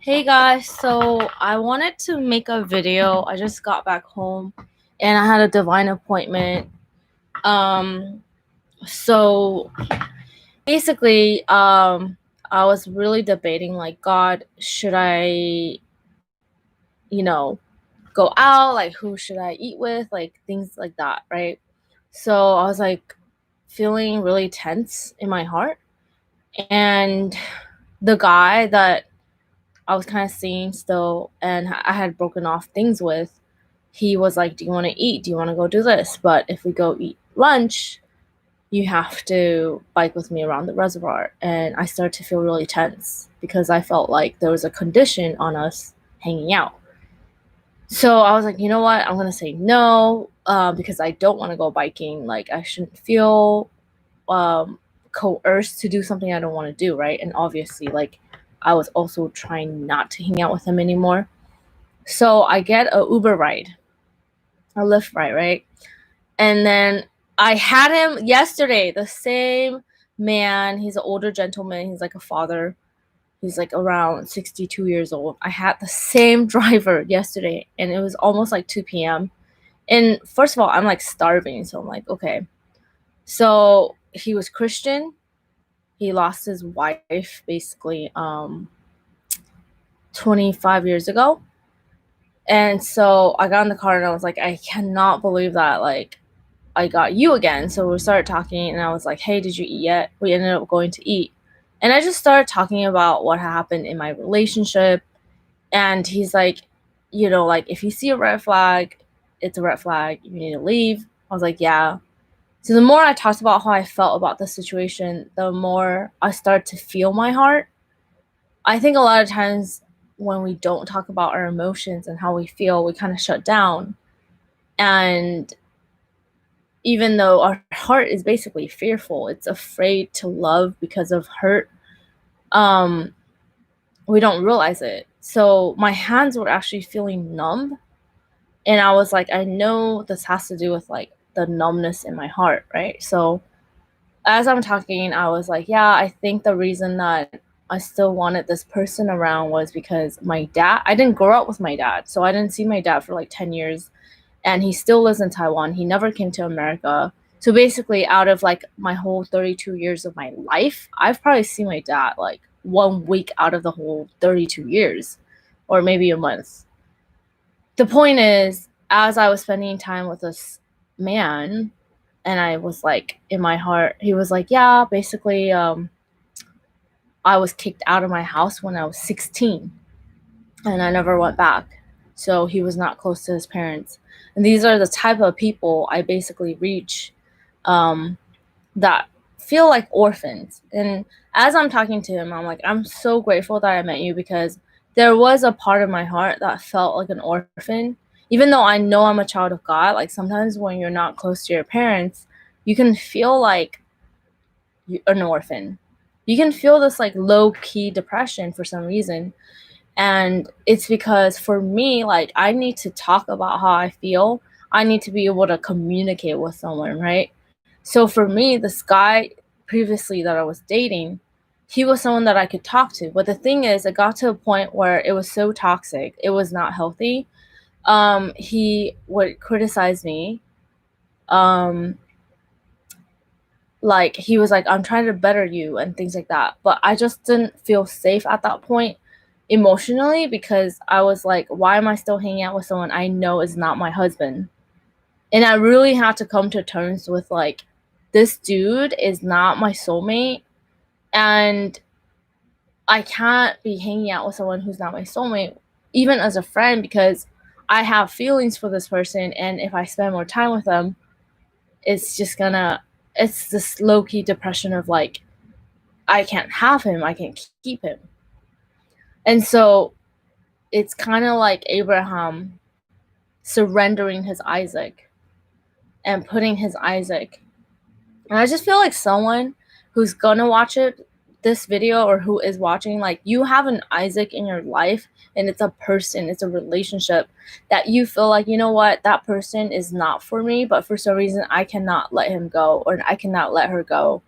Hey guys, so I wanted to make a video. I just got back home and I had a divine appointment. Um so basically I was really debating like, God, should I, you know, go out? Like, who should I eat with? Like things like that, right? So I was like feeling really tense in my heart, and the guy that I was kind of seeing still and I had broken off things with, he was like, do you want to eat? Do you want to go do this? But if we go eat lunch, you have to bike with me around the reservoir. And I started to feel really tense because I felt like there was a condition on us hanging out. So I was like, you know what? I'm going to say no, because I don't want to go biking. Like, I shouldn't feel um, coerced to do something I don't want to do, right? And obviously, like, I was also trying not to hang out with him anymore. So I get a Uber ride, a Lyft ride, right? And then I had him yesterday, the same man. He's an older gentleman. He's like a father. He's like around 62 years old. I had the same driver yesterday, and it was almost like 2 p.m. And first of all, I'm like starving. So I'm like, okay. So he was Christian. He lost his wife basically 25 years ago. And so I got in the car and I was like, I cannot believe that, like, I got you again. So we started talking and I was like, hey, did you eat yet? We ended up going to eat. And I just started talking about what happened in my relationship. And he's like, like, if you see a red flag, it's a red flag. You need to leave. I was like, yeah. So the more I talked about how I felt about the situation, the more I started to feel my heart. I think a lot of times when we don't talk about our emotions and how we feel, we kind of shut down. And even though our heart is basically fearful, it's afraid to love because of hurt, um, we don't realize it. So my hands were actually feeling numb. And I was like, I know this has to do with like the numbness in my heart, right? So as I'm talking, I was like, yeah, I think the reason that I still wanted this person around was because I didn't grow up with my dad. So I didn't see my dad for like 10 years. And he still lives in Taiwan. He never came to America. So basically, out of like my whole 32 years of my life, I've probably seen my dad like 1 week out of the whole 32 years, or maybe a month. The point is, as I was spending time with this man, and I was like, in my heart, he was like, yeah, basically, I was kicked out of my house when I was 16 and I never went back. So he was not close to his parents. And these are the type of people I basically reach, um, that feel like orphans. And as I'm talking to him, I'm like, I'm so grateful that I met you, because there was a part of my heart that felt like an orphan. Even though I know I'm a child of God, like sometimes when you're not close to your parents, you can feel like an orphan. You can feel this like low key depression for some reason. And it's because for me, like, I need to talk about how I feel. I need to be able to communicate with someone, right? So for me, this guy previously that I was dating, he was someone that I could talk to. But the thing is, it got to a point where it was so toxic. It was not healthy. He would criticize me. Um, like, he was like, I'm trying to better you and things like that. But I just didn't feel safe at that point emotionally, because I was like, why am I still hanging out with someone I know is not my husband? And I really had to come to terms with like, this dude is not my soulmate, and I can't be hanging out with someone who's not my soulmate, even as a friend, because I have feelings for this person, and if I spend more time with them, it's this low-key depression of like, I can't have him, I can't keep him. And so it's kind of like Abraham surrendering his Isaac and putting his Isaac. And I just feel like someone who's gonna watch this video, or who is watching, like, you have an Isaac in your life, and it's a person, it's a relationship that you feel like, you know what, that person is not for me, but for some reason I cannot let him go, or I cannot let her go.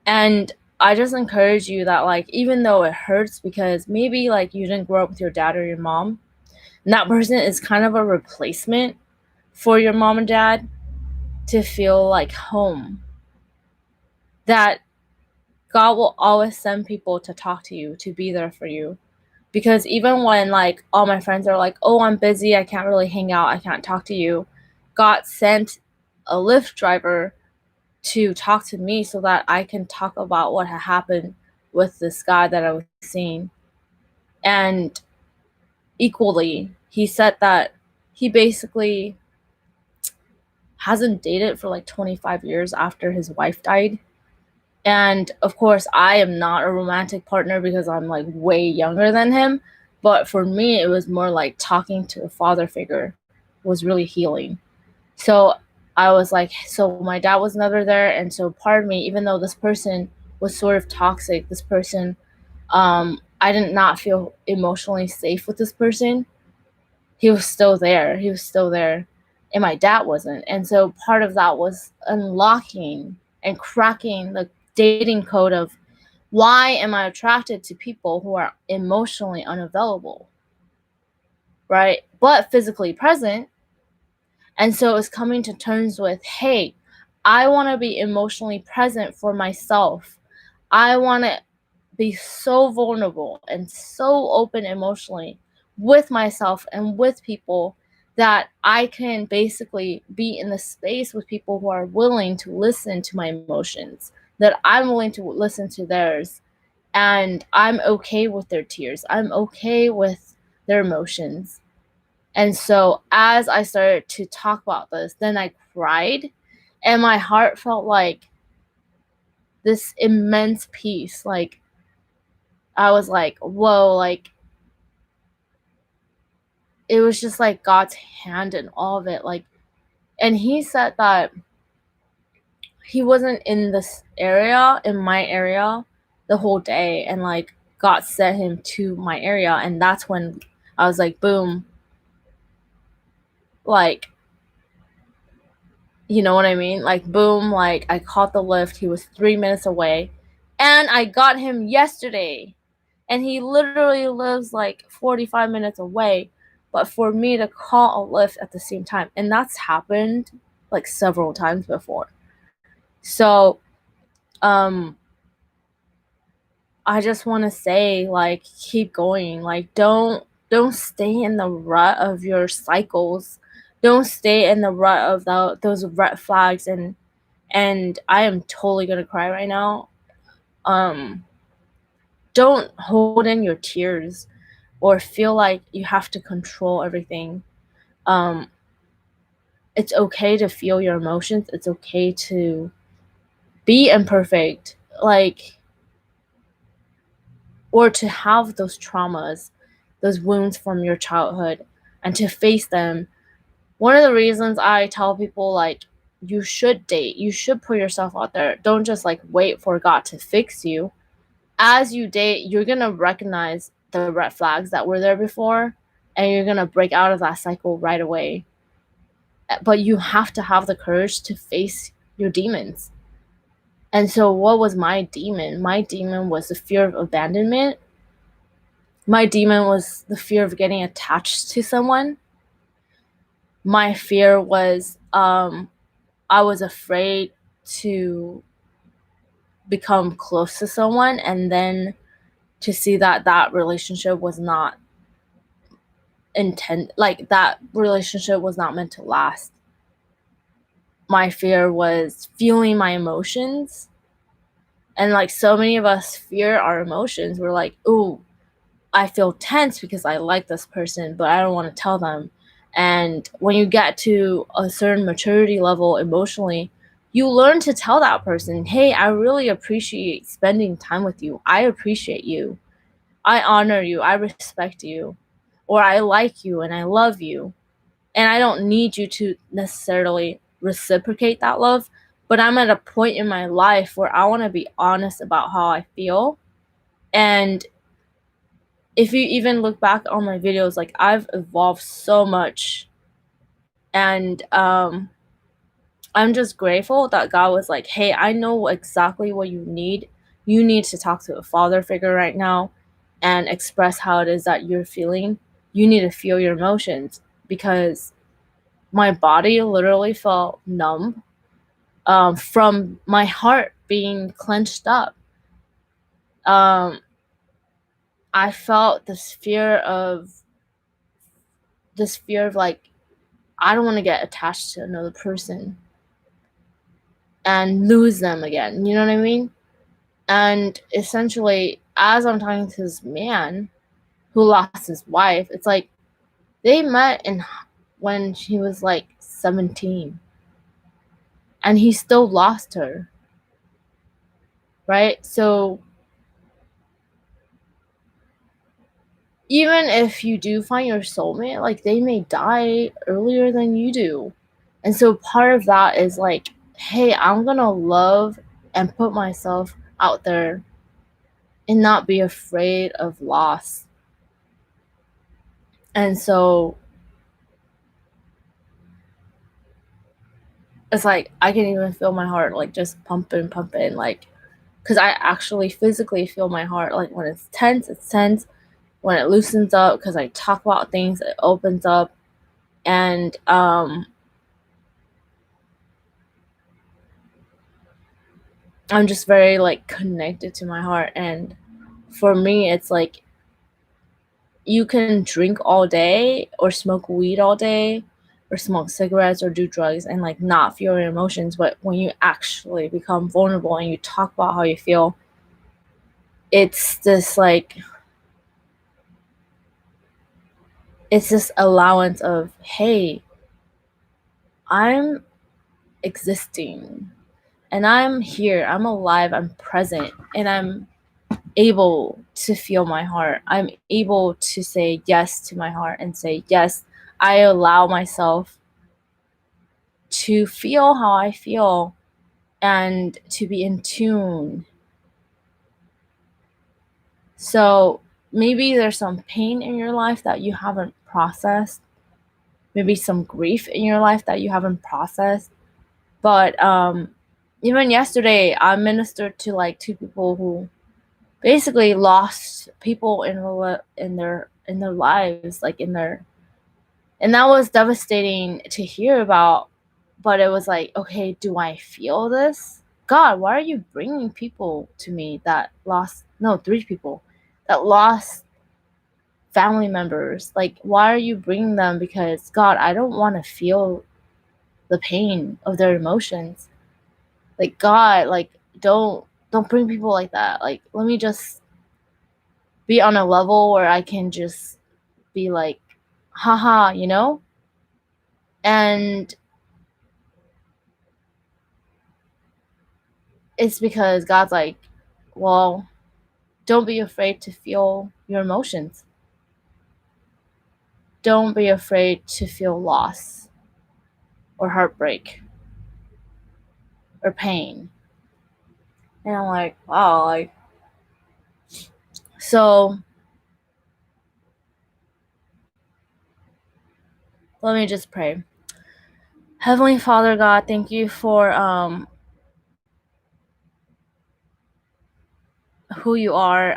And I just encourage you that, like, even though it hurts because maybe, like, you didn't grow up with your dad or your mom, and that person is kind of a replacement for your mom and dad to feel like home, that God will always send people to talk to you, to be there for you. Because even when, like, all my friends are like, "Oh, I'm busy, I can't really hang out, I can't talk to you," God sent a Lyft driver to talk to me so that I can talk about what had happened with this guy that I was seeing. And equally, he said that he basically hasn't dated for like 25 years after his wife died. And of course, I am not a romantic partner because I'm like way younger than him. But for me, it was more like talking to a father figure was really healing. So I was like, so my dad was never there. And so part of me, even though this person was sort of toxic, this person, I did not feel emotionally safe with this person. He was still there. He was still there. And my dad wasn't. And so part of that was unlocking and cracking the dating code of why am I attracted to people who are emotionally unavailable, right? But physically present. And so it's coming to terms with, hey, I want to be emotionally present for myself. I want to be so vulnerable and so open emotionally with myself and with people that I can basically be in the space with people who are willing to listen to my emotions, that I'm willing to listen to theirs, and I'm okay with their tears. I'm okay with their emotions. And so as I started to talk about this, then I cried and my heart felt like this immense peace. Like I was like, whoa, like it was just like God's hand in all of it. Like, and he said that he wasn't in this area, in my area, the whole day. And like God sent him to my area. And that's when I was like, boom, like, you know what I mean? Like, boom, like I caught the lift. He was 3 minutes away. And I got him yesterday. And he literally lives like 45 minutes away. But for me to call a lift at the same time, and that's happened like several times before. So, um, I just want to say, like, keep going. Like, don't stay in the rut of your cycles. Don't stay in the rut of those red flags. And I am totally gonna cry right now. Um, don't hold in your tears or feel like you have to control everything. Um, it's okay to feel your emotions. It's okay to be imperfect, like, or to have those traumas, those wounds from your childhood, and to face them. One of the reasons I tell people, like, you should date, you should put yourself out there. Don't just like wait for God to fix you. As you date, you're gonna recognize the red flags that were there before, and you're gonna break out of that cycle right away. But you have to have the courage to face your demons. And so, what was my demon? My demon was the fear of abandonment. My demon was the fear of getting attached to someone. My fear was I was afraid to become close to someone and then to see that that relationship was not like that relationship was not meant to last. My fear was feeling my emotions, and like so many of us fear our emotions. We're like, ooh, I feel tense because I like this person, but I don't want to tell them. And when you get to a certain maturity level emotionally, you learn to tell that person, hey, I really appreciate spending time with you. I appreciate you. I honor you. I respect you. Or I like you and I love you. And I don't need you to necessarily reciprocate that love, but I'm at a point in my life where I want to be honest about how I feel. And if you even look back on my videos, like I've evolved so much. And I'm just grateful that God was like, hey, I know exactly what you need you need to talk to a father figure right now and express how it is that you're feeling. You need to feel your emotions, because my body literally felt numb from my heart being clenched up. I felt this fear of like, I don't want to get attached to another person and lose them again. You know what I mean? And essentially, as I'm talking to this man who lost his wife, it's like they met when she was like 17, and he still lost her, right? So even if you do find your soulmate, like they may die earlier than you do. And so part of that is like, hey, I'm gonna love and put myself out there and not be afraid of loss. And so it's like I can even feel my heart like just pumping, like, because I actually physically feel my heart. Like when it's tense, it's tense. When it loosens up, because I talk about things, it opens up. And I'm just very like connected to my heart. And for me, it's like you can drink all day or smoke weed all day or smoke cigarettes or do drugs and like not feel your emotions. But when you actually become vulnerable and you talk about how you feel, it's this like, it's this allowance of, hey, I'm existing and I'm here, I'm alive, I'm present, and I'm able to feel my heart. I'm able to say yes to my heart and say, yes, I allow myself to feel how I feel and to be in tune. So maybe there's some pain in your life that you haven't processed, maybe some grief in your life that you haven't processed. But even yesterday, I ministered to like two people who basically lost people in their lives, like and that was devastating to hear about. But it was like, okay, do I feel this? God, why are you bringing people to me that lost, no, 3 people that lost family members? Like, why are you bringing them? Because God, I don't want to feel the pain of their emotions. Like, God, like, don't bring people like that. Like, let me just be on a level where I can just be like, haha, you know? And it's because God's like, well, don't be afraid to feel your emotions. Don't be afraid to feel loss or heartbreak or pain. And I'm like, wow, like, so let me just pray. Heavenly Father God, thank you for who you are.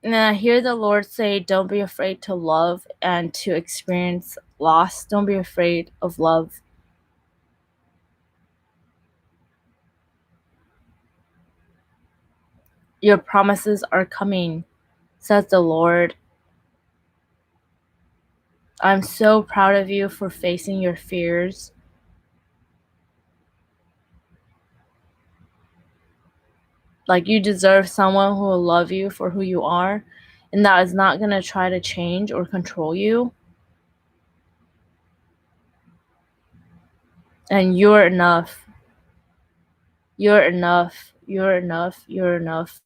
And I hear the Lord say, don't be afraid to love and to experience loss. Don't be afraid of love. Your promises are coming, says the Lord. I'm so proud of you for facing your fears. Like, you deserve someone who will love you for who you are, and that is not going to try to change or control you. And you're enough. You're enough. You're enough. You're enough.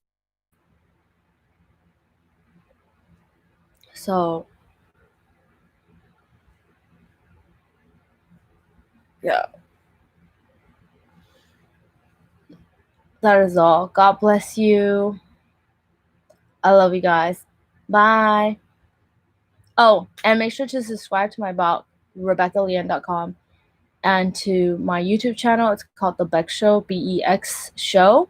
So, yeah. That is all. God bless you. I love you guys. Bye. Oh, and make sure to subscribe to my blog, rebekkalien.com, and to my YouTube channel. It's called The Beck Show, BEX Show.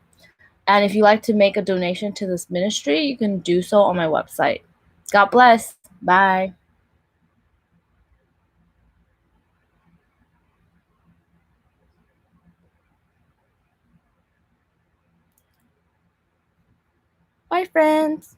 And if you like to make a donation to this ministry, you can do so on my website. God bless. Bye. Bye, friends.